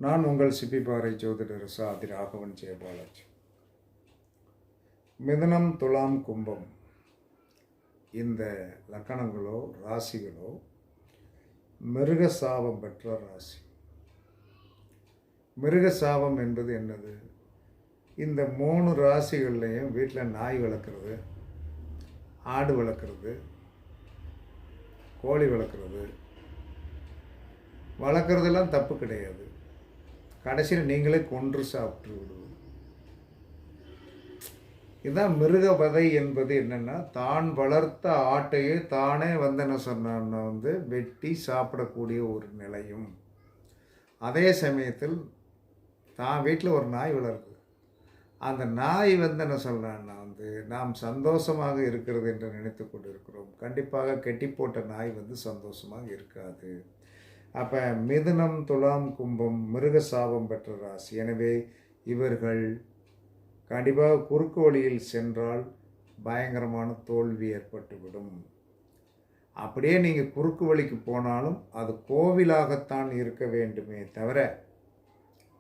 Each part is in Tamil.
நான் உங்கள் சிப்பிப்பாறை ஜோதிடர் ஆதி ராகவன் ஜெயபாலாஜி. மிதுனம், துலாம், கும்பம் இந்த லக்கணங்களோ ராசிகளோ மிருக சாபம் பெற்ற ராசி. மிருக சாபம் என்பது என்னது? இந்த 3 ராசிகள்லையும் வீட்டில் நாய் வளர்க்குறது, ஆடு வளர்க்குறது, கோழி வளர்க்குறதெல்லாம் தப்பு கிடையாது. கடைசியில் நீங்களே கொன்று சாப்பிட்டு விடுவது. இதுதான் மிருக வதை என்பது. என்னென்னா, தான் வளர்த்த ஆட்டையே தானே என்ன சொன்னான்னா வெட்டி சாப்பிடக்கூடிய ஒரு நிலையும், அதே சமயத்தில் தான் வீட்டில் ஒரு நாய் வளருது, அந்த நாய் என்ன சொல்கிறான்னா நாம் சந்தோஷமாக இருக்கிறது என்று நினைத்து கொண்டு இருக்கிறோம். கண்டிப்பாக கெட்டி போட்ட நாய் சந்தோஷமாக இருக்காது. அப்போ மிதுனம், துலாம், கும்பம் மிருக சாபம் பெற்ற ராசி. எனவே இவர்கள் கண்டிப்பாக குறுக்கு வழியில் சென்றால் பயங்கரமான தோல்வி ஏற்பட்டுவிடும். அப்படியே நீங்கள் குறுக்கு வழிக்கு போனாலும் அது கோவிலாகத்தான் இருக்க வேண்டுமே தவிர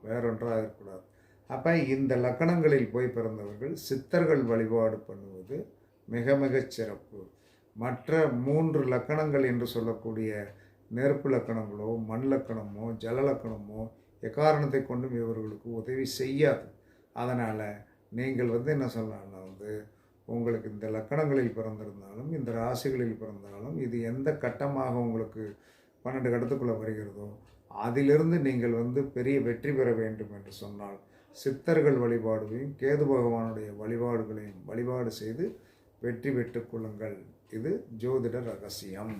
வேறொன்றாக இருக்கக்கூடாது. அப்போ இந்த லக்கணங்களில் போய் பிறந்தவர்கள் சித்தர்கள் வழிபாடு பண்ணுவது மிக மிகச் சிறப்பு. மற்ற 3 லக்கணங்கள் என்று சொல்லக்கூடிய நெருப்பு லக்கணங்களோ, மண் லக்கணமோ, ஜல லக்கணமோ எக்காரணத்தை கொண்டும் இவர்களுக்கு உதவி செய்யாது. அதனால் நீங்கள் என்ன சொல்லலாம்னா உங்களுக்கு இந்த லக்கணங்களில் பிறந்திருந்தாலும் இந்த ராசிகளில் பிறந்தாலும் இது எந்த கட்டமாக உங்களுக்கு 12 கட்டத்துக்குள்ளே வருகிறதோ அதிலிருந்து நீங்கள் பெரிய வெற்றி பெற வேண்டும் என்று சொன்னால் சித்தர்கள் வழிபாடுகளையும் கேது பகவானுடைய வழிபாடுகளையும் வழிபாடு செய்து வெற்றி பெற்றுக் கொள்ளுங்கள். இது ஜோதிட ரகசியம்.